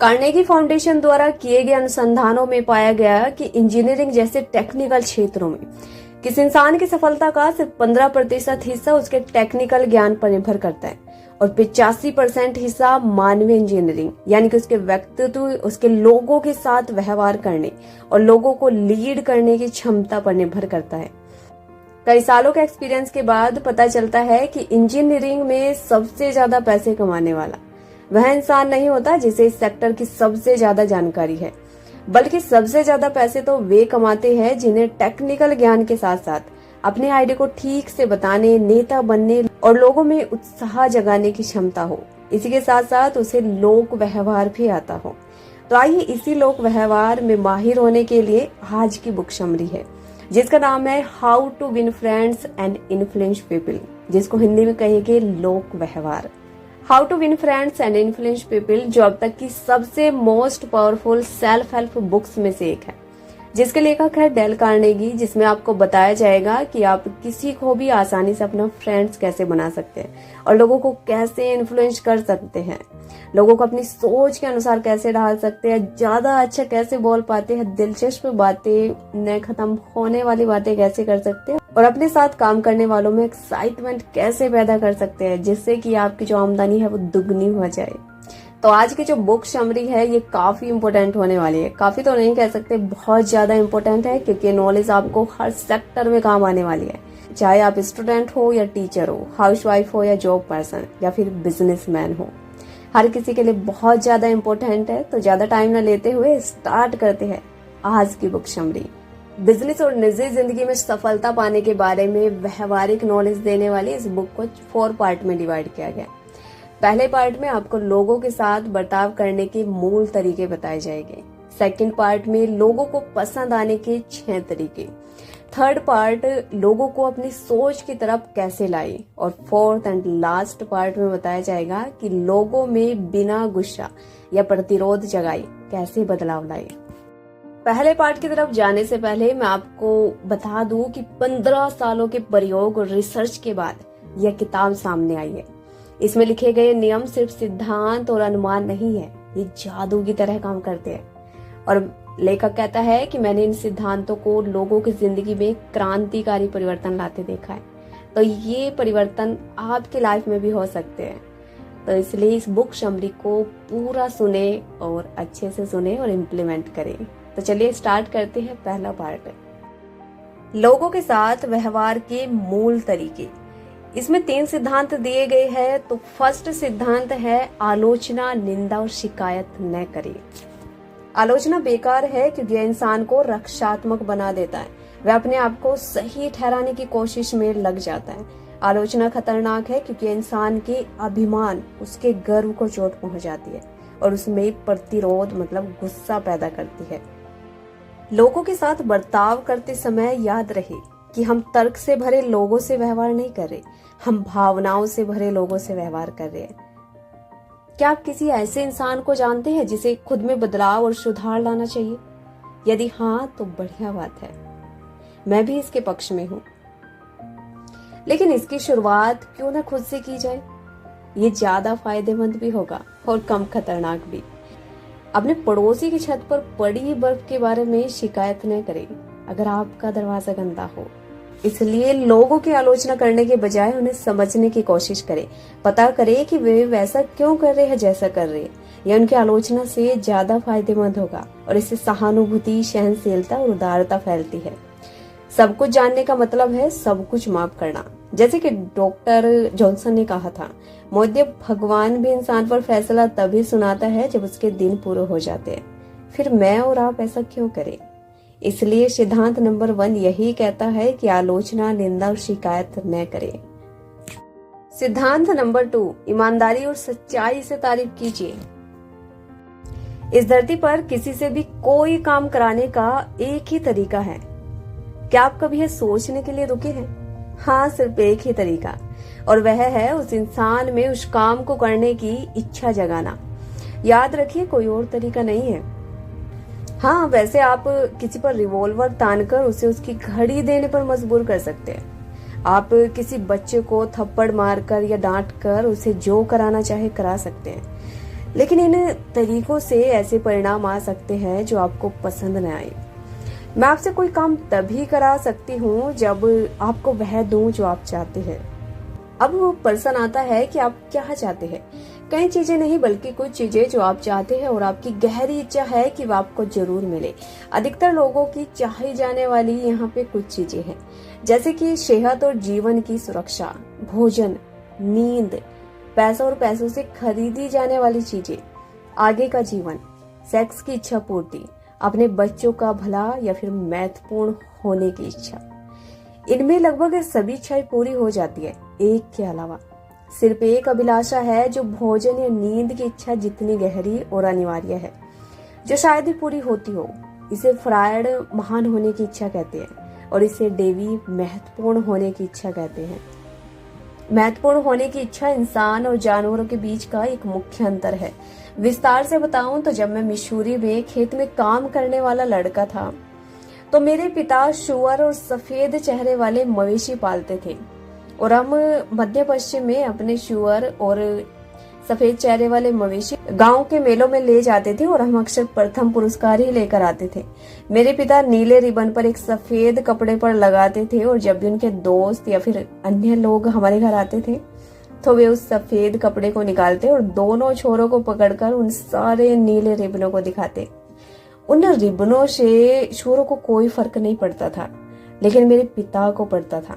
Carnegie foundation द्वारा किए गए अनुसंधानों में पाया गया कि इंजीनियरिंग जैसे टेक्निकल क्षेत्रों में किसी इंसान की सफलता का सिर्फ 15% हिस्सा उसके टेक्निकल ज्ञान पर निर्भर करता है और 85% हिस्सा मानवीय इंजीनियरिंग यानी कि उसके व्यक्तित्व, उसके लोगों के साथ व्यवहार करने और लोगों को लीड करने की क्षमता पर निर्भर करता है। कई सालों के एक्सपीरियंस के बाद पता चलता है कि इंजीनियरिंग में सबसे ज्यादा पैसे कमाने वाला वह इंसान नहीं होता जिसे इस सेक्टर की सबसे ज्यादा जानकारी है, बल्कि सबसे ज्यादा पैसे तो वे कमाते हैं जिन्हें टेक्निकल ज्ञान के साथ साथ अपने आइडिया को ठीक से बताने, नेता बनने और लोगों में उत्साह जगाने की क्षमता हो। इसी के साथ साथ उसे लोक व्यवहार भी आता हो। तो आइए इसी लोक व्यवहार में माहिर होने के लिए आज की बुक समरी है, जिसका नाम है how to win friends and influence people, जिसको हिंदी में कहेंगे लोक व्यवहार। How to win friends and influence people जो अब तक की सबसे most powerful self help books में से एक है, जिसके लेखक है डेल कार्नेगी, जिसमें आपको बताया जाएगा कि आप किसी को भी आसानी से अपना फ्रेंड्स कैसे बना सकते हैं और लोगों को कैसे इन्फ्लुएंस कर सकते हैं, लोगों को अपनी सोच के अनुसार कैसे ढाल सकते हैं, ज्यादा अच्छा कैसे बोल पाते हैं, दिलचस्प बातें, न खत्म होने वाली बातें कैसे कर सकते हैं और अपने साथ काम करने वालों में एक्साइटमेंट कैसे पैदा कर सकते हैं, जिससे कि आपकी जो आमदनी है वो दुगनी हो जाए। तो आज की जो बुक समरी है ये काफी इंपॉर्टेंट होने वाली है। काफी तो नहीं कह सकते, बहुत ज्यादा इंपॉर्टेंट है, क्योंकि नॉलेज आपको हर सेक्टर में काम आने वाली है। चाहे आप स्टूडेंट हो या टीचर हो, हाउसवाइफ हो या जॉब पर्सन या फिर बिजनेसमैन हो, हर किसी के लिए बहुत ज्यादा इंपॉर्टेंट है। तो ज्यादा टाइम न लेते हुए स्टार्ट करते हैं आज की बुक समरी। बिजनेस और निजी जिंदगी में सफलता पाने के बारे में व्यवहारिक नॉलेज देने वाली इस बुक को 4 पार्ट में डिवाइड किया गया। पहले पार्ट में आपको लोगों के साथ बर्ताव करने के मूल तरीके बताए जाएंगे। सेकंड पार्ट में लोगों को पसंद आने के 6 तरीके। थर्ड पार्ट लोगों को अपनी सोच की तरफ कैसे लाए और फोर्थ एंड लास्ट पार्ट में बताया जाएगा कि लोगों में बिना गुस्सा या प्रतिरोध जगाए कैसे बदलाव लाए। पहले पार्ट की तरफ जाने से पहले मैं आपको बता दूं कि 15 सालों के प्रयोग और रिसर्च के बाद यह किताब सामने आई है। इसमें लिखे गए नियम सिर्फ सिद्धांत और अनुमान नहीं है, ये जादू की तरह काम करते हैं। और लेखक कहता है कि मैंने इन सिद्धांतों को लोगों की जिंदगी में क्रांतिकारी परिवर्तन लाते देखा है, तो ये परिवर्तन आपके लाइफ में भी हो सकते हैं। तो इसलिए इस बुक समरी को पूरा सुने और अच्छे से सुने और इम्प्लीमेंट करें। तो चलिए स्टार्ट करते हैं पहला पार्ट, लोगों के साथ व्यवहार के मूल तरीके। इसमें 3 सिद्धांत दिए गए हैं। तो फर्स्ट सिद्धांत है आलोचना, निंदा और शिकायत न करें। आलोचना बेकार है क्योंकि यह इंसान को रक्षात्मक बना देता है, वह अपने आप को सही ठहराने की कोशिश में लग जाता है। आलोचना खतरनाक है क्योंकि इंसान के अभिमान, उसके गर्व को चोट पहुंचाती है और उसमें प्रतिरोध मतलब गुस्सा पैदा करती है। लोगों के साथ बर्ताव करते समय याद रहे कि हम तर्क से भरे लोगों से व्यवहार नहीं कर रहे, हम भावनाओं से भरे लोगों से व्यवहार कर रहे हैं। क्या आप किसी ऐसे इंसान को जानते हैं जिसे खुद में बदलाव और सुधार लाना चाहिए? यदि हाँ तो बढ़िया बात है, मैं भी इसके पक्ष में हूँ। लेकिन इसकी शुरुआत क्यों ना खुद से की जाए, ये ज्यादा फायदेमंद भी होगा और कम खतरनाक भी। अपने पड़ोसी की छत पर पड़ी बर्फ के बारे में शिकायत न करें अगर आपका दरवाजा गंदा हो। इसलिए लोगों की आलोचना करने के बजाय उन्हें समझने की कोशिश करें, पता करें कि वे वैसा क्यों कर रहे हैं जैसा कर रहे हैं। यह उनकी आलोचना से ज्यादा फायदेमंद होगा और इससे सहानुभूति, सहनशीलता और उदारता फैलती है। सब कुछ जानने का मतलब है सब कुछ माफ करना। जैसे कि डॉक्टर जॉनसन ने कहा था, मौद्य भगवान भी इंसान पर फैसला तभी सुनाता है जब उसके दिन पूरे हो जाते हैं। फिर मैं और आप ऐसा क्यों करें? इसलिए सिद्धांत नंबर 1 यही कहता है कि आलोचना, निंदा और शिकायत न करें। सिद्धांत नंबर 2, ईमानदारी और सच्चाई से तारीफ कीजिए। इस धरती पर किसी से भी कोई काम कराने का एक ही तरीका है। क्या आप कभी यह सोचने के लिए रुके हैं? हाँ, सिर्फ एक ही तरीका, और वह है उस इंसान में उस काम को करने की इच्छा जगाना। याद रखिए, कोई और तरीका नहीं है। हाँ, वैसे आप किसी पर रिवॉल्वर तानकर उसे उसकी घड़ी देने पर मजबूर कर सकते हैं। आप किसी बच्चे को थप्पड़ मारकर या डांटकर उसे जो कराना चाहे करा सकते हैं। लेकिन इन तरीकों से ऐसे परिणाम आ सकते हैं जो आपको पसंद न आए। मैं आपसे कोई काम तभी करा सकती हूँ जब आपको वह दूं जो आप चाहते हैं। अब वो पर्सन आता है कि आप क्या चाहते हैं। कई चीजें नहीं बल्कि कुछ चीजें जो आप चाहते हैं और आपकी गहरी इच्छा है कि वह आपको जरूर मिले। अधिकतर लोगों की चाही जाने वाली यहाँ पे कुछ चीजें हैं, जैसे कि सेहत और जीवन की सुरक्षा, भोजन, नींद, पैसा और पैसों से खरीदी जाने वाली चीजें, आगे का जीवन, सेक्स की इच्छा पूर्ति, अपने बच्चों का भला या फिर महत्वपूर्ण होने की इच्छा। इनमें लगभग सभी इच्छाएं पूरी हो जाती है। एक के अलावा सिर्फ एक अभिलाषा है जो भोजन या नींद की इच्छा जितनी गहरी और अनिवार्य है, जो शायद ही पूरी होती हो। इसे फ्रायड महान होने की इच्छा कहते हैं और इसे डेवी महत्वपूर्ण होने की इच्छा कहते हैं। महत्वपूर्ण होने की इच्छा इंसान और जानवरों के बीच का एक मुख्य अंतर है। विस्तार से बताऊं तो जब मैं मिसूरी में खेत में काम करने वाला लड़का था तो मेरे पिता शुअर और सफेद चेहरे वाले मवेशी पालते थे और हम मध्य पश्चिम में अपने शुअर और सफेद चेहरे वाले मवेशी गांव के मेलों में ले जाते थे और हम अक्सर प्रथम पुरस्कार ही लेकर आते थे। मेरे पिता नीले रिबन पर एक सफेद कपड़े पर लगाते थे और जब भी उनके दोस्त या फिर अन्य लोग हमारे घर आते थे तो वे उस सफेद कपड़े को निकालते और दोनों छोरों को पकड़कर उन सारे नीले रिबनों को दिखाते। उन रिबनों से छोरों को कोई फर्क नहीं पड़ता था, लेकिन मेरे पिता को पड़ता था।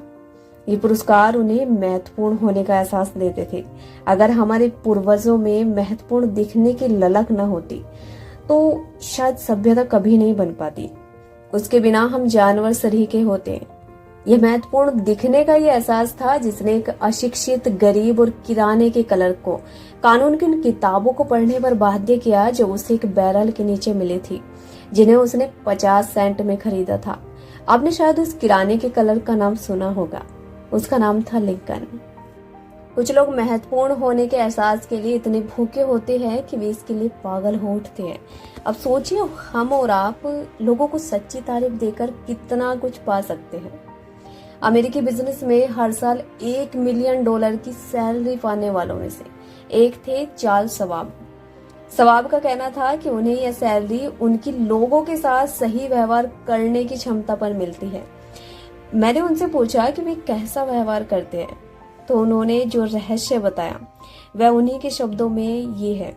ये पुरस्कार उन्हें महत्वपूर्ण होने का एहसास देते थे। अगर हमारे पूर्वजों में महत्वपूर्ण दिखने की ललक न होती तो शायद सभ्यता कभी नहीं बन पाती। उसके बिना हम जानवर सरीखे होते। यह महत्वपूर्ण दिखने का ये एहसास था जिसने एक अशिक्षित गरीब और किराने के क्लर्क को कानून की उन किताबों को पढ़ने पर बाध्य किया जो उसे एक बैरल के नीचे मिली थी, जिन्हें उसने 50 सेंट में खरीदा था। आपने शायद उस किराने के क्लर्क का नाम सुना होगा। उसका नाम था लिंकन। कुछ लोग महत्वपूर्ण होने के एहसास के लिए इतने भूखे होते हैं कि वे इसके लिए पागल हो उठते हैं। अब सोचिए, हम और आप लोगों को सच्ची तारीफ देकर कितना कुछ पा सकते हैं। अमेरिकी बिजनेस में हर साल $1 मिलियन की सैलरी पाने वालों में से एक थे चार्ल्स शवाब। शवाब का कहना था कि उन्हें यह सैलरी उनकी लोगों के साथ सही व्यवहार करने की क्षमता पर मिलती है। मैंने उनसे पूछा कि वे कैसा व्यवहार करते हैं, तो उन्होंने जो रहस्य बताया वह उन्हीं के शब्दों में ये है।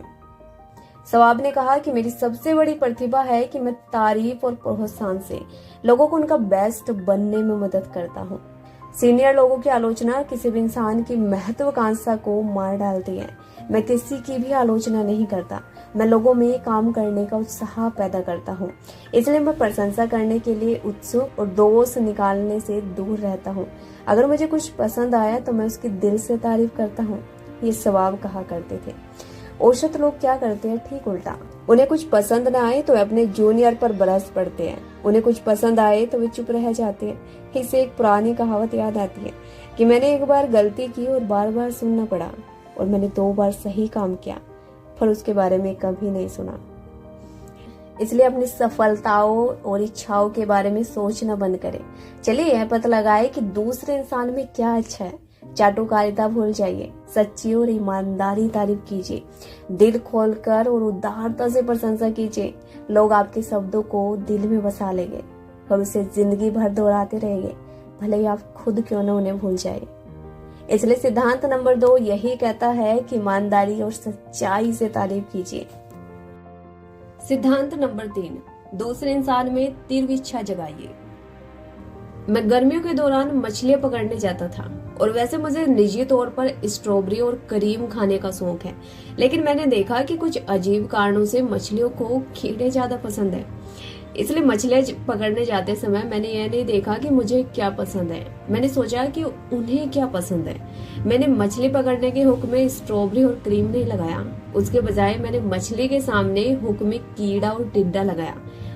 शवाब ने कहा कि मेरी सबसे बड़ी प्रतिभा है कि मैं तारीफ और प्रोत्साहन से लोगों को उनका बेस्ट बनने में मदद करता हूँ। सीनियर लोगों की आलोचना किसी भी इंसान की महत्वाकांक्षा को मार डालती है। मैं किसी की भी आलोचना नहीं करता, मैं लोगों में काम करने का उत्साह पैदा करता हूँ। इसलिए मैं प्रशंसा करने के लिए उत्सुक और दोष निकालने से दूर रहता हूँ। अगर मुझे कुछ पसंद आया तो मैं उसकी दिल से तारीफ करता हूँ, ये शवाब कहा करते थे। औसत लोग क्या करते हैं, ठीक उल्टा। उन्हें कुछ पसंद न आए तो वे अपने जूनियर पर बरस पड़ते हैं। उन्हें कुछ पसंद आए तो वे चुप रह जाते हैं। इससे एक पुरानी कहावत याद आती है कि मैंने एक बार गलती की और बार बार सुनना पड़ा, और मैंने 2 बार सही काम किया पर उसके बारे में कभी नहीं सुना। इसलिए अपनी सफलताओं और इच्छाओं के बारे में सोचना बंद करें। चलिए यह पता लगाए कि दूसरे इंसान में क्या अच्छा है। चाटुकारिता भूल जाइए, सच्ची और ईमानदारी तारीफ कीजिए, दिल खोलकर और उदारता से प्रशंसा कीजिए। लोग आपके शब्दों को दिल में बसा लेंगे और उसे जिंदगी भर दोहराते रहेंगे, भले ही आप खुद क्यों न उन्हें भूल जाए। इसलिए सिद्धांत नंबर 2 यही कहता है कि ईमानदारी और सच्चाई से तारीफ कीजिए। सिद्धांत नंबर 3, दूसरे इंसान में तीव्र इच्छा जगाइए। मैं गर्मियों के दौरान मछलियां पकड़ने जाता था और वैसे मुझे निजी तौर पर स्ट्रॉबेरी और करीम खाने का शौक है, लेकिन मैंने देखा कि कुछ अजीब कारणों से मछलियों को कीड़े ज्यादा पसंद है। इसलिए मछलियां पकड़ने जाते समय मैंने यह नहीं देखा कि मुझे क्या पसंद है, मैंने सोचा कि उन्हें क्या पसंद है। मैंने मछली पकड़ने के हुक में स्ट्रॉबेरी और क्रीम नहीं लगाया, उसके बजाय मैंने मछली के सामने हुक में कीड़ा और टिड्डा लगाया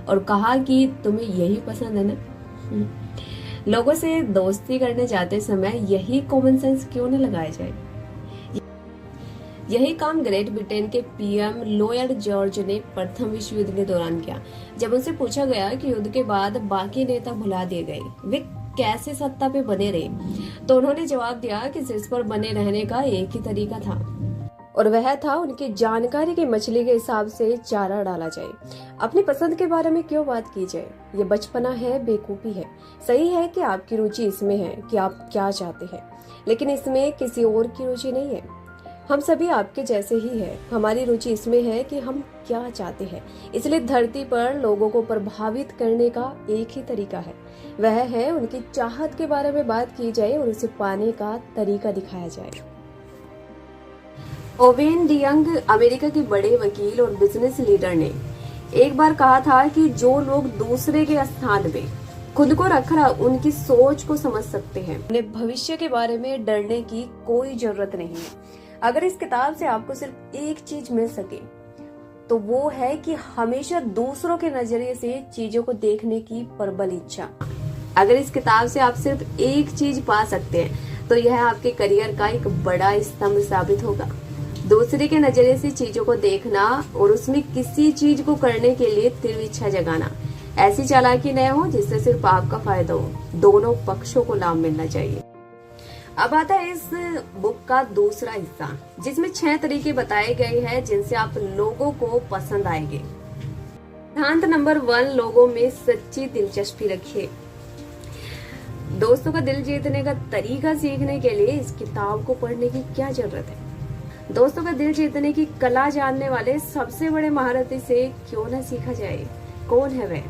और कहा कि तुम्हें यही पसंद है ना। लोगों से दोस्ती करने जाते समय यही कॉमन सेंस क्यों न लगाया जाए। यही काम ग्रेट ब्रिटेन के पीएम लॉयड जॉर्ज ने प्रथम विश्व युद्ध के दौरान किया। जब उनसे पूछा गया कि युद्ध के बाद बाकी नेता भुला दिए गए, वे कैसे सत्ता पे बने रहे, तो उन्होंने जवाब दिया कि शीर्ष पर बने रहने का एक ही तरीका था, और वह था उनकी जानकारी की मछली के हिसाब से चारा डाला जाए। अपनी पसंद के बारे में क्यों बात की जाए? ये बचपना है, बेवकूफी है। सही है कि आपकी रुचि इसमें है कि आप क्या चाहते हैं, लेकिन इसमें किसी और की रुचि नहीं है। हम सभी आपके जैसे ही हैं। हमारी रुचि इसमें है कि हम क्या चाहते हैं। इसलिए धरती पर लोगों को प्रभावित करने का एक ही तरीका है, वह है उनकी चाहत के बारे में बात की जाए और उसे पाने का तरीका दिखाया जाए। ओवेन डियंग अमेरिका के बड़े वकील और बिजनेस लीडर ने एक बार कहा था कि जो लोग दूसरे के स्थान में खुद को रखकर उनकी सोच को समझ सकते हैं, उन्हें भविष्य के बारे में डरने की कोई जरूरत नहीं है। अगर इस किताब से आपको सिर्फ एक चीज मिल सके तो वो है कि हमेशा दूसरों के नजरिए से चीजों को देखने की प्रबल इच्छा। अगर इस किताब से आप सिर्फ एक चीज पा सकते हैं तो यह आपके करियर का एक बड़ा स्तंभ साबित होगा। दूसरे के नजरिए से चीजों को देखना और उसमें किसी चीज को करने के लिए तीव्र इच्छा जगाना। ऐसी चालाकी न हो जिससे सिर्फ आपका फायदा हो, दोनों पक्षों को लाभ मिलना चाहिए। अब आता है इस बुक का दूसरा हिस्सा, जिसमें 6 तरीके बताए गए हैं जिनसे आप लोगों को पसंद आएंगे। सिद्धांत नंबर 1, लोगों में सच्ची दिलचस्पी रखिए। दोस्तों का दिल जीतने का तरीका सीखने के लिए इस किताब को पढ़ने की क्या जरूरत है? दोस्तों का दिल जीतने की कला जानने वाले सबसे बड़े महारथी से क्यों न सीखा जाए। कौन है वह?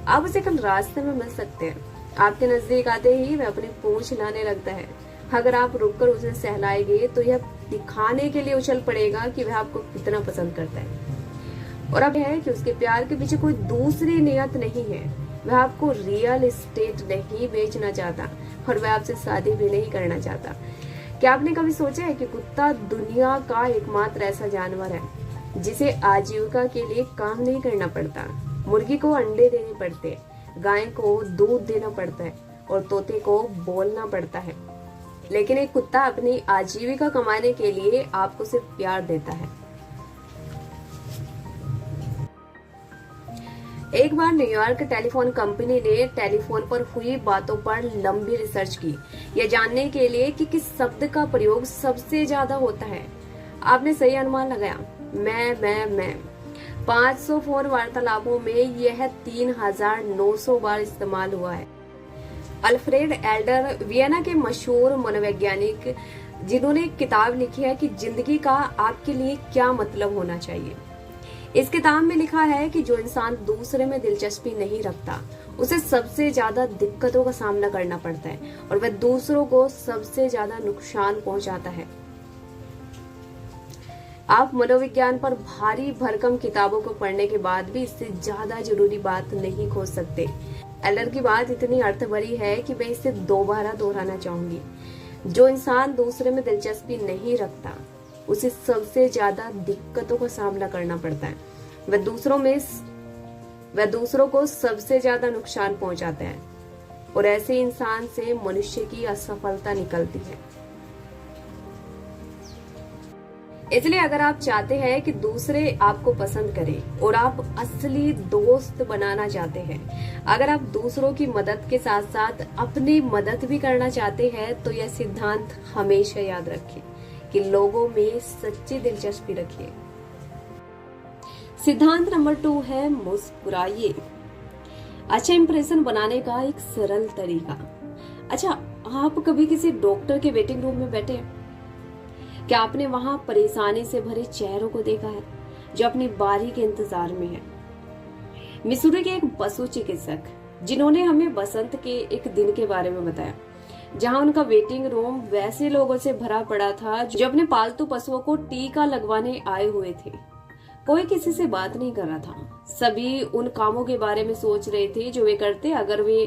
आप उसे कल रास्ते में मिल सकते हैं। आपके नजदीक आते ही वह अपनी पूंछ हिलाने लगता है। अगर आप रुककर उसे सहलाएंगे तो यह दिखाने के लिए उछल पड़ेगा कि वह आपको कितना पसंद करता है। और अब है कि उसके प्यार के पीछे कोई दूसरी नियत नहीं है। वह आपको रियल एस्टेट नहीं बेचना चाहता और वह आपसे शादी भी नहीं करना चाहता। क्या आपने कभी सोचा है कि कुत्ता दुनिया का एकमात्र ऐसा जानवर है जिसे आजीविका के लिए काम नहीं करना पड़ता? मुर्गी को अंडे देने पड़ते, गाय को दूध देना पड़ता है और तोते को बोलना पड़ता है, लेकिन एक कुत्ता अपनी आजीविका कमाने के लिए आपको सिर्फ प्यार देता है। एक बार न्यूयॉर्क टेलीफोन कंपनी ने टेलीफोन पर हुई बातों पर लंबी रिसर्च की, यह जानने के लिए कि किस शब्द का प्रयोग सबसे ज्यादा होता है। आपने सही अनुमान लगाया, मैं 500 फोन वार्तालापों में यह 3900 बार इस्तेमाल हुआ है। अल्फ्रेड एल्डर, वियना के मशहूर मनोवैज्ञानिक, जिन्होंने एक किताब लिखी है कि जिंदगी का आपके लिए क्या मतलब होना चाहिए। इस किताब में लिखा है कि जो इंसान दूसरे में दिलचस्पी नहीं रखता उसे सबसे ज्यादा दिक्कतों का सामना करना पड़ता है और वह दूसरों को सबसे ज्यादा नुकसान पहुंचाता है। आप मनोविज्ञान पर भारी भरकम किताबों को पढ़ने के बाद भी इससे ज्यादा जरूरी बात नहीं खोज सकते। एलर की बात इतनी अर्थ भरी है कि मैं इसे दोबारा दोहराना चाहूंगी। जो इंसान दूसरे में दिलचस्पी नहीं रखता उसे सबसे ज्यादा दिक्कतों का सामना करना पड़ता है। वह दूसरों को सबसे ज्यादा नुकसान पहुंचाता है और ऐसे इंसान से मनुष्य की असफलता निकलती है। इसलिए अगर आप चाहते हैं कि दूसरे आपको पसंद करें और आप असली दोस्त बनाना चाहते हैं, अगर आप दूसरों की मदद के साथ साथ अपनी मदद भी करना चाहते हैं, तो यह सिद्धांत हमेशा याद रखें कि लोगों में सच्ची दिलचस्पी रखिए। सिद्धांत नंबर 2 है मुस्कुराइए। अच्छा इंप्रेशन बनाने का एक सरल तरीका। अच्छा, आप कभी किसी डॉक्टर के वेटिंग रूम में बैठे हैं? क्या आपने वहां परेशानी से भरे चेहरों को देखा है जो अपनी बारी के इंतजार में है? मिसूरी के एक पशु चिकित्सक, जिन्होंने हमें बसंत के एक दिन के बारे में बताया जहां उनका वेटिंग रूम वैसे लोगों से भरा पड़ा था जो अपने पालतू पशुओं को टीका लगवाने आए हुए थे। कोई किसी से बात नहीं कर रहा था। सभी उन कामों के बारे में सोच रहे थे जो वे करते अगर वे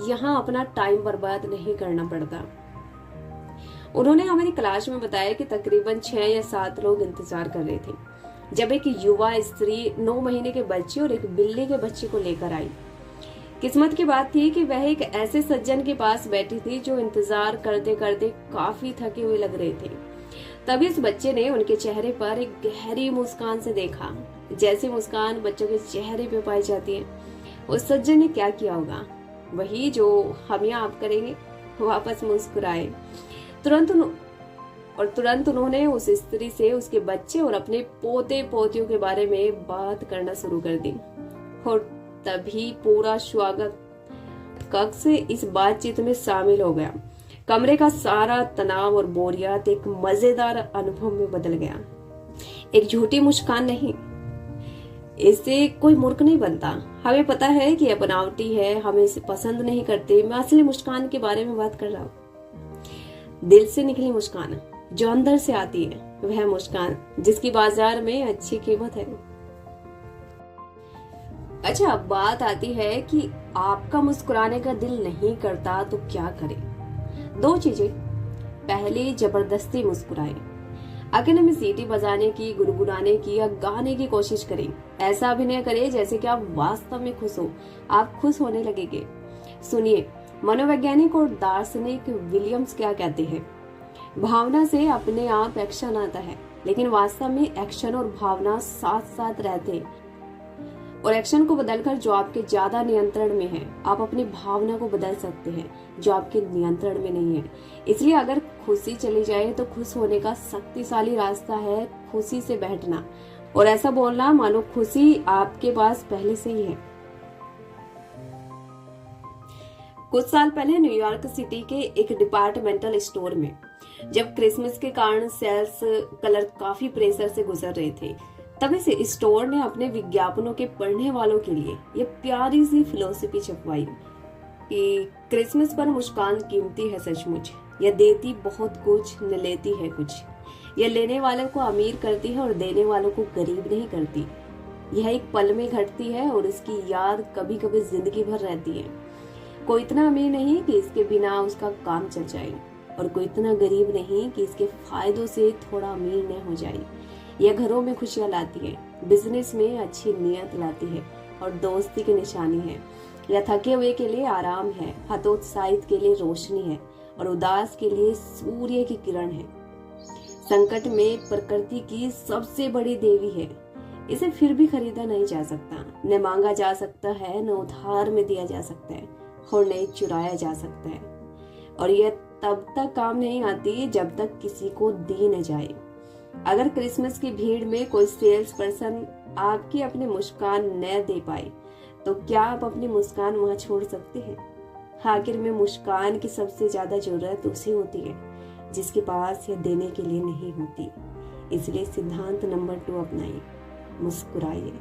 यहाँ अपना टाइम बर्बाद नहीं करना पड़ता। उन्होंने हमारी क्लास में बताया कि तकरीबन 6 या 7 लोग इंतजार कर रहे थे जब एक युवा स्त्री 9 महीने के बच्चे और एक बिल्ली के बच्चे को लेकर आई। किस्मत की बात थी कि वह एक ऐसे सज्जन के पास बैठी थी जो इंतजार करते करते काफी थके हुए लग रहे थे। तभी इस बच्चे ने उनके चेहरे पर एक गहरी मुस्कान से देखा, जैसी मुस्कान बच्चों के चेहरे पे पाई जाती है। उस सज्जन ने क्या किया होगा? वही जो हम या आप करेंगे, वापस मुस्कुराए। और तुरंत उन्होंने उस स्त्री से उसके बच्चे और अपने पोते पोतियों के बारे में बात करना शुरू कर दी। और तभी पूरा स्वागत कक्ष इस बातचीत में शामिल हो गया। कमरे का सारा तनाव और बोरियत एक मजेदार अनुभव में बदल गया। एक झूठी मुस्कान नहीं, इससे कोई मूर्ख नहीं बनता। हमें पता है कि यह बनावटी है, हमें इसे पसंद नहीं करते। मैं असली मुस्कान के बारे में बात कर रहा हूँ। दिल से निकली मुस्कान जो अंदर से आती है, वह मुस्कान जिसकी बाजार में अच्छी कीमत है। अच्छा, अब बात आती है कि आपका मुस्कुराने का दिल नहीं करता तो क्या करें। दो चीजें। पहली, जबरदस्ती मुस्कुराए। अकेले में सीटी बजाने की, गुनगुनाने की या गाने की कोशिश करें। ऐसा अभिनय करें जैसे कि आप वास्तव में खुश हो। आप खुश होने लगेंगे। सुनिए, मनोवैज्ञानिक और दार्शनिक विलियम्स क्या कहते हैं। भावना से अपने आप एक्शन आता है, लेकिन वास्तव में एक्शन और भावना साथ साथ रहते हैं। और एक्शन को बदलकर जो आपके ज्यादा नियंत्रण में है, आप अपनी भावना को बदल सकते हैं जो आपके नियंत्रण में नहीं है। इसलिए अगर खुशी चली जाए तो खुश होने का शक्तिशाली रास्ता है खुशी से बैठना और ऐसा बोलना मानो खुशी आपके पास पहले से ही है। कुछ साल पहले न्यूयॉर्क सिटी के एक डिपार्टमेंटल स्टोर में जब क्रिसमस के कारण सेल्स कलर काफी प्रेशर से गुजर रहे थे, तब इस स्टोर ने अपने विज्ञापनों के पढ़ने वालों के लिए ये प्यारी सी फिलोसफी छपवाई कि क्रिसमस पर मुस्कान कीमती है सचमुच। यह देती बहुत कुछ, न लेती है कुछ। यह लेने वालों को अमीर करती है और देने वालों को गरीब नहीं करती। यह एक पल में घटती है और इसकी याद कभी कभी जिंदगी भर रहती है। कोई इतना अमीर नहीं कि इसके बिना उसका काम चल जाए, और कोई इतना गरीब नहीं कि इसके फायदों से थोड़ा अमीर न हो जाए। यह घरों में खुशियां लाती है, बिजनेस में अच्छी नियत लाती है और दोस्ती की निशानी है। यह थके हुए के लिए आराम है, हतोत्साहित के लिए रोशनी है और उदास के लिए सूर्य की किरण है। संकट में प्रकृति की सबसे बड़ी देवी है। इसे फिर भी खरीदा नहीं जा सकता, न मांगा जा सकता है, न उधार में दिया जा सकता है और न चुराया जा सकता है। और यह तब तक काम नहीं आती जब तक किसी को दी न जाए। अगर क्रिसमस की भीड़ में कोई सेल्स पर्सन आपकी अपनी मुस्कान न दे पाए, तो क्या आप अपनी मुस्कान वहां छोड़ सकते हैं? आखिर में मुस्कान की सबसे ज्यादा जरूरत उसे होती है जिसके पास यह देने के लिए नहीं होती। इसलिए सिद्धांत नंबर 2 अपनाइए, मुस्कुराइए।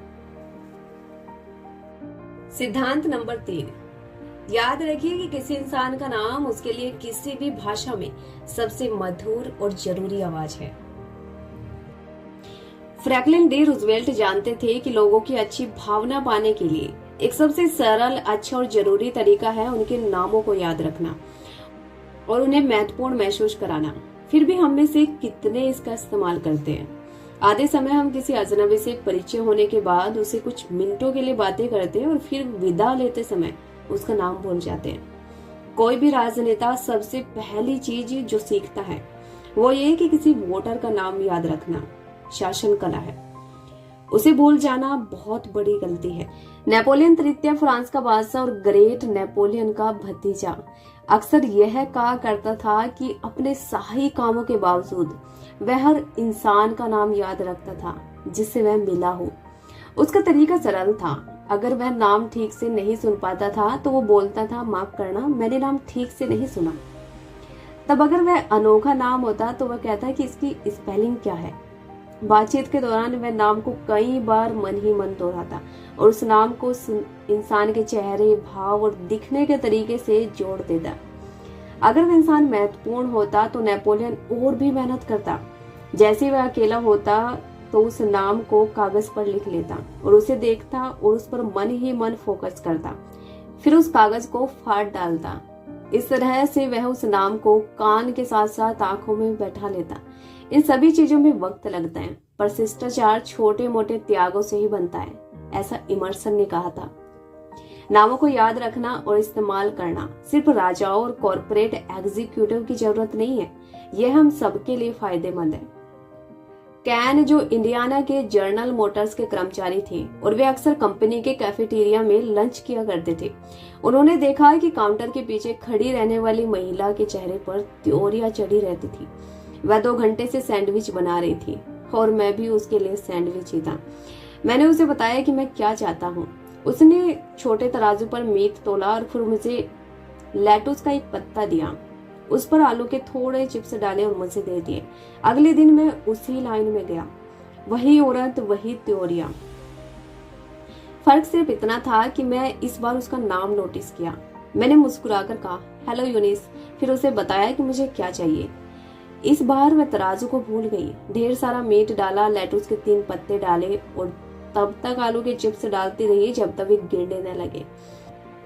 सिद्धांत नंबर 3, याद रखिए कि किसी इंसान का नाम उसके लिए किसी भी भाषा में सबसे मधुर और जरूरी आवाज है। फ्रैंकलिन डी रूजवेल्ट जानते थे कि लोगों की अच्छी भावना पाने के लिए एक सबसे सरल, अच्छा और जरूरी तरीका है उनके नामों को याद रखना और उन्हें महत्वपूर्ण महसूस कराना। फिर भी हम में से कितने इसका इस्तेमाल करते हैं? आधे समय हम किसी अजनबी से परिचय होने के बाद उसे कुछ मिनटों के लिए बातें करते हैं और फिर विदा लेते समय उसका नाम भूल जाते हैं। कोई भी राजनेता सबसे पहली चीज जो सीखता है वो ये कि किसी वोटर का नाम याद रखना शासन कला है। उसे भूल जाना बहुत बड़ी गलती है। नेपोलियन तृतीय फ्रांस का बादशाह और ग्रेट नेपोलियन का भतीजा अक्सर यह कहा करता था कि अपने शाही कामों के बावजूद वह हर इंसान का नाम याद रखता था जिससे वह मिला हो। उसका तरीका सरल था। अगर वह नाम ठीक से नहीं सुन पाता था तो वो बोलता था, माफ करना, मैंने नाम ठीक से नहीं सुना। तब अगर वह अनोखा नाम होता तो वह कहता कि इसकी स्पेलिंग क्या है। बातचीत के दौरान वह नाम को कई बार मन ही मन दोहराता और उस नाम को इंसान के चेहरे, भाव और दिखने के तरीके से जोड़ देता। अगर वह इंसान महत्वपूर्ण होता तो नेपोलियन और भी मेहनत करता। जैसे वह अकेला होता तो उस नाम को कागज पर लिख लेता और उसे देखता और उस पर मन ही मन फोकस करता, फिर उस कागज को फाड़ डालता। इस तरह से वह उस नाम को कान के साथ साथ आंखों में बैठा लेता। इन सभी चीजों में वक्त लगता है, पर शिष्टाचार छोटे मोटे त्यागों से ही बनता है, ऐसा इमर्सन ने कहा था। नामों को याद रखना और इस्तेमाल करना सिर्फ राजाओं और कॉर्पोरेट एग्जीक्यूटिव की जरूरत नहीं है, यह हम सबके लिए फायदेमंद है। कैन जो इंडियाना के जनरल मोटर्स के कर्मचारी थे और वे अक्सर कंपनी के कैफेटेरिया में लंच किया करते थे, उन्होंने देखा कि काउंटर के पीछे खड़ी रहने वाली महिला के चेहरे पर त्योरियां चढ़ी रहती थी। वह 2 घंटे से सैंडविच बना रही थी और मैं भी उसके लिए सैंडविच ही था। मैंने उसे बताया कि मैं क्या चाहता हूँ। उसने छोटे तराजू पर मीट तोला और फिर मुझे लेटुस का एक पत्ता दिया, उस पर आलू के थोड़े चिप्स डाले और मुझे दे दिए। अगले दिन मैं उसी लाइन में गया, वही औरत, वही त्योरियां। फर्क सिर्फ इतना था कि मैं इस बार उसका नाम नोटिस किया। मैंने मुस्कुराकर कहा, हेलो यूनिस, फिर उसे बताया कि मुझे क्या चाहिए। इस बार मैं तराजू को भूल गई। ढेर सारा मीट डाला, लेटुस के 3 पत्ते डाले और तब तक आलू के चिप्स डालती रही जब तक वे गिरने न लगे।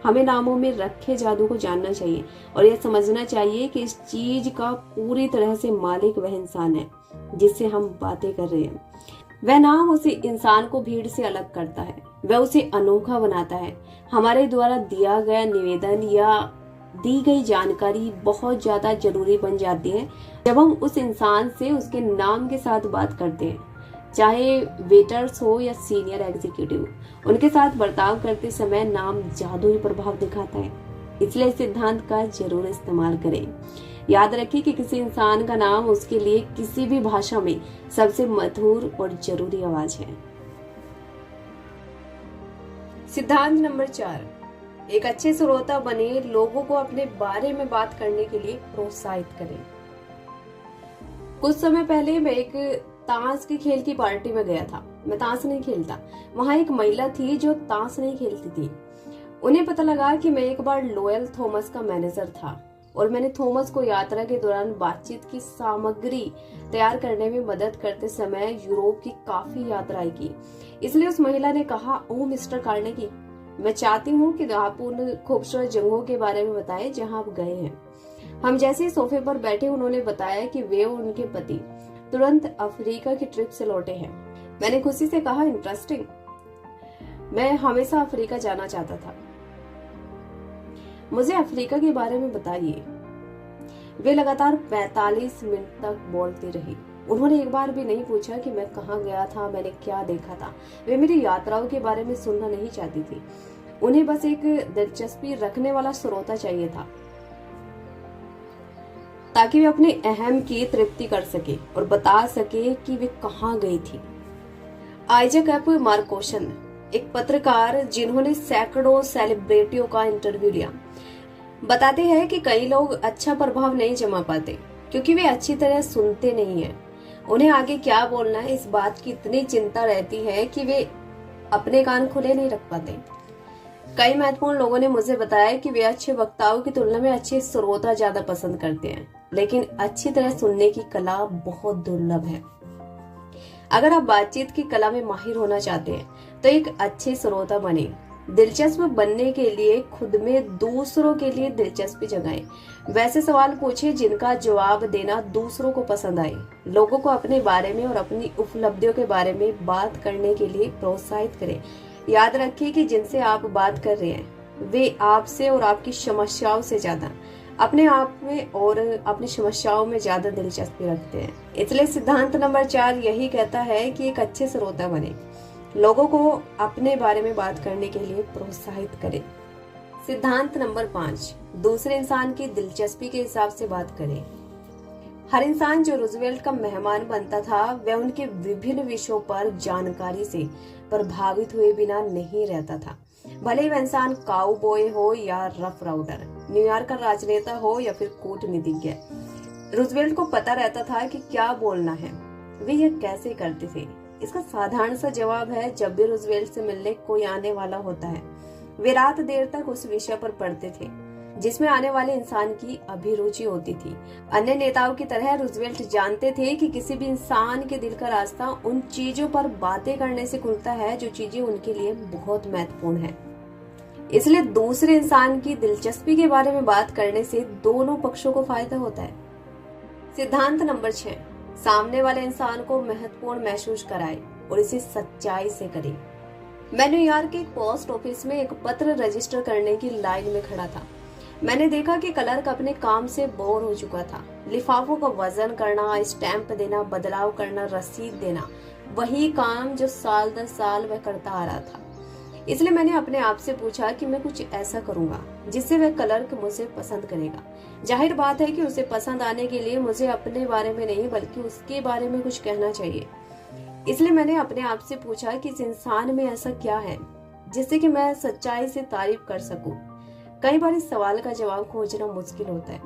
हमें नामों में रखे जादू को जानना चाहिए और यह समझना चाहिए कि इस चीज का पूरी तरह से मालिक वह इंसान है जिससे हम बातें कर रहे हैं। वह नाम उसी इंसान को भीड़ से अलग करता है, वह उसे अनोखा बनाता है। हमारे द्वारा दिया गया निवेदन या दी गई जानकारी बहुत ज्यादा जरूरी बन जाती है जब हम उस इंसान से उसके नाम के साथ बात करते हैं। चाहे वेटर्स हो या सीनियर एग्जीक्यूटिव, उनके साथ बर्ताव करते समय नाम जादुई प्रभाव दिखाता है। इसलिए इस सिद्धांत का जरूर इस्तेमाल करें। याद रखिए कि किसी इंसान का नाम उसके लिए किसी भी भाषा में सबसे मधुर और जरूरी आवाज है। सिद्धांत नंबर 4, एक अच्छे श्रोता बने, लोगों को अपने बारे में बात करने के लिए प्रोत्साहित करें। कुछ समय पहले मैं एक ताश के खेल की पार्टी में गया था। मैं ताश नहीं खेलता। वहां एक महिला थी जो ताश नहीं खेलती थी। उन्हें पता लगा कि मैं एक बार लॉयल थॉमस का मैनेजर था और मैंने थॉमस को यात्रा के दौरान बातचीत की सामग्री तैयार करने में मदद करते समय यूरोप की काफी यात्राएं की। इसलिए उस महिला ने कहा, ओह मिस्टर कार्नेगी, मैं चाहती हूँ कि आप उन खूबसूरत जगहों के बारे में बताएं जहां आप गए हैं। हम जैसे ही सोफे पर बैठे उन्होंने बताया कि वे और उनके पति तुरंत अफ्रीका की ट्रिप से लौटे हैं। मैंने खुशी से कहा, इंटरेस्टिंग, मैं हमेशा अफ्रीका जाना चाहता था, मुझे अफ्रीका के बारे में बताइए। वे लगातार 45 मिनट तक बोलती रही। उन्होंने एक बार भी नहीं पूछा कि मैं कहाँ गया था, मैंने क्या देखा था। वे मेरी यात्राओं के बारे में सुनना नहीं चाहती थी। उन्हें बस एक दिलचस्पी रखने वाला श्रोता चाहिए था ताकि वे अपने अहम की तृप्ति कर सके और बता सके कि वे कहाँ गई थी। आइजैक एफ मार्कोसन, एक पत्रकार जिन्होंने सैकड़ों सेलिब्रिटियों का इंटरव्यू लिया, बताते हैं कि कई लोग अच्छा प्रभाव नहीं जमा पाते क्योंकि वे अच्छी तरह सुनते नहीं हैं। उन्हें आगे क्या बोलना है इस बात की इतनी चिंता रहती है कि वे अपने कान खुले नहीं रख पाते। कई महत्वपूर्ण लोगों ने मुझे बताया कि वे अच्छे वक्ताओं की तुलना में अच्छे श्रोता ज्यादा पसंद करते हैं, लेकिन अच्छी तरह सुनने की कला बहुत दुर्लभ है। अगर आप बातचीत की कला में माहिर होना चाहते हैं तो एक अच्छे श्रोता बने। दिलचस्प बनने के लिए खुद में दूसरों के लिए दिलचस्पी जगाएं। वैसे सवाल पूछे जिनका जवाब देना दूसरों को पसंद आए। लोगों को अपने बारे में और अपनी उपलब्धियों के बारे में बात करने के लिए प्रोत्साहित करें। याद रखिए कि जिनसे आप बात कर रहे हैं वे आपसे और आपकी समस्याओं से ज्यादा अपने आप में और अपनी समस्याओं में ज्यादा दिलचस्पी रखते हैं। इसलिए सिद्धांत नंबर 4 यही कहता है कि एक अच्छे श्रोता बने, लोगों को अपने बारे में बात करने के लिए प्रोत्साहित करें। सिद्धांत नंबर 5, दूसरे इंसान की दिलचस्पी के हिसाब से बात करें। हर इंसान जो रूजवेल्ट का मेहमान बनता था वह उनके विभिन्न विषयों पर जानकारी से प्रभावित हुए बिना नहीं रहता था। भले वह इंसान काउबॉय हो या रफ राइडर, न्यूयॉर्क का राजनेता हो या फिर कूटनीतिज्ञ, रूजवेल्ट को पता रहता था कि क्या बोलना है। वे यह कैसे करते थे? इसका साधारण सा जवाब है, जब भी रूजवेल्ट से मिलने कोई आने वाला होता है वे रात देर तक उस विषय पर पढ़ते थे जिसमें आने वाले इंसान की अभिरुचि होती थी। अन्य नेताओं की तरह रूजवेल्ट जानते थे कि किसी भी इंसान के दिल का रास्ता उन चीजों पर बातें करने से खुलता है जो चीजें उनके लिए बहुत महत्वपूर्ण है। इसलिए दूसरे इंसान की दिलचस्पी के बारे में बात करने से दोनों पक्षों को फायदा होता है। सिद्धांत नंबर 6, सामने वाले इंसान को महत्वपूर्ण महसूस कराए और इसे सच्चाई से करे। मैं न्यूयॉर्क के एक पोस्ट ऑफिस में एक पत्र रजिस्टर करने की लाइन में खड़ा था। मैंने देखा कि क्लर्क अपने काम से बोर हो चुका था। लिफाफों का वजन करना, स्टैंप देना, बदलाव करना, रसीद देना, वही काम जो साल दर साल वह करता आ रहा था। इसलिए मैंने अपने आप से पूछा कि मैं कुछ ऐसा करूंगा जिससे वह क्लर्क मुझे पसंद करेगा। जाहिर बात है कि उसे पसंद आने के लिए मुझे अपने बारे में नहीं बल्कि उसके बारे में कुछ कहना चाहिए। इसलिए मैंने अपने आप से पूछा कि इस इंसान में ऐसा क्या है जिससे कि मैं सच्चाई से तारीफ कर सकूं। कई बार इस सवाल का जवाब खोजना मुश्किल होता है,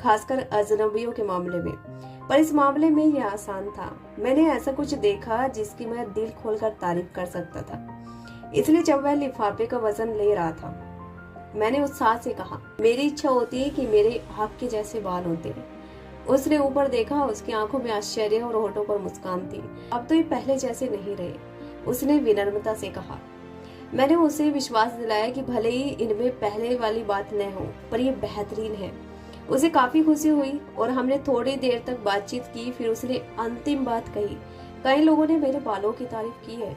खासकर अजनबियों के मामले में, पर इस मामले में यह आसान था। मैंने ऐसा कुछ देखा जिसकी मैं दिल खोलकर तारीफ कर सकता था। इसलिए जब वह लिफाफे का वजन ले रहा था, मैंने उत्साह से कहा, मेरी इच्छा होती है कि मेरे आपके जैसे बाल होते। उसने ऊपर देखा, उसकी आंखों में आश्चर्य और होठों पर मुस्कान थी। अब तो ये पहले जैसे नहीं रहे, उसने विनम्रता से कहा। मैंने उसे विश्वास दिलाया कि भले ही इनमें पहले वाली बात न हो, पर ये बेहतरीन है। उसे काफी खुशी हुई और हमने थोड़ी देर तक बातचीत की। फिर उसने अंतिम बात कही, कई लोगों ने मेरे बालों की तारीफ की है।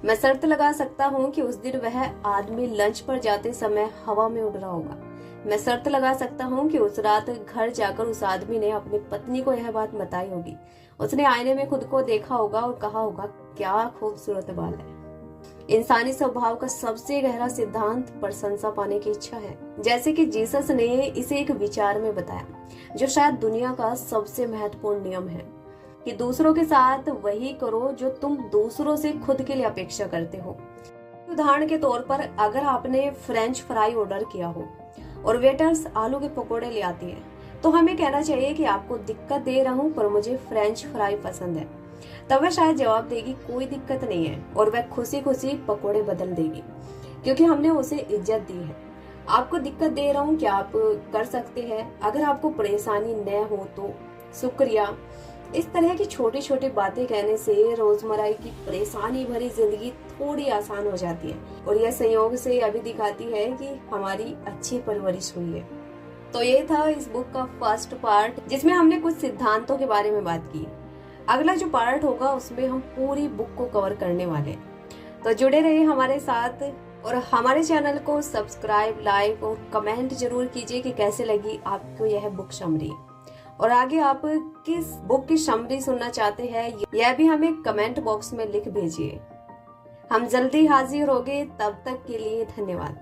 मैं शर्त लगा सकता हूँ कि उस दिन वह आदमी लंच पर जाते समय हवा में उड़ रहा होगा। मैं शर्त लगा सकता हूँ कि उस रात घर जाकर उस आदमी ने अपनी पत्नी को यह बात बताई होगी। उसने आईने में खुद को देखा होगा और कहा होगा, क्या खूबसूरत बाल है। इंसानी स्वभाव का सबसे गहरा सिद्धांत प्रशंसा पाने की इच्छा है। जैसे कि जीसस ने इसे एक विचार में बताया, जो शायद दुनिया का सबसे महत्वपूर्ण नियम है, कि दूसरों के साथ वही करो जो तुम दूसरों से खुद के लिए अपेक्षा करते हो। उदाहरण के तौर पर, अगर आपने फ्रेंच फ्राई ऑर्डर किया हो और वेटर्स आलू के पकोड़े ले आती है, तो हमें कहना चाहिए कि आपको दिक्कत दे रहा हूँ पर मुझे फ्रेंच फ्राई पसंद है। तब वह शायद जवाब देगी, कोई दिक्कत नहीं है, और वह खुशी खुशी पकोड़े बदल देगी, क्योंकि हमने उसे इज्जत दी है। आपको दिक्कत दे रहा हूँ, क्या आप कर सकते हैं? अगर आपको परेशानी न हो तो शुक्रिया। इस तरह की छोटी छोटी बातें कहने से रोजमर्रा की परेशानी भरी जिंदगी थोड़ी आसान हो जाती है, और यह संयोग से अभी दिखाती है कि हमारी अच्छी परवरिश हुई है। तो ये था इस बुक का फर्स्ट पार्ट, जिसमें हमने कुछ सिद्धांतों के बारे में बात की। अगला जो पार्ट होगा उसमें हम पूरी बुक को कवर करने वाले हैं। तो जुड़े रहिए हमारे साथ और हमारे चैनल को सब्सक्राइब, लाइक और कमेंट जरूर कीजिए कि कैसे लगी आपको यह बुक समरी, और आगे आप किस बुक की समरी सुनना चाहते हैं यह भी हमें कमेंट बॉक्स में लिख भेजिए। हम जल्दी हाजिर होंगे, तब तक के लिए धन्यवाद।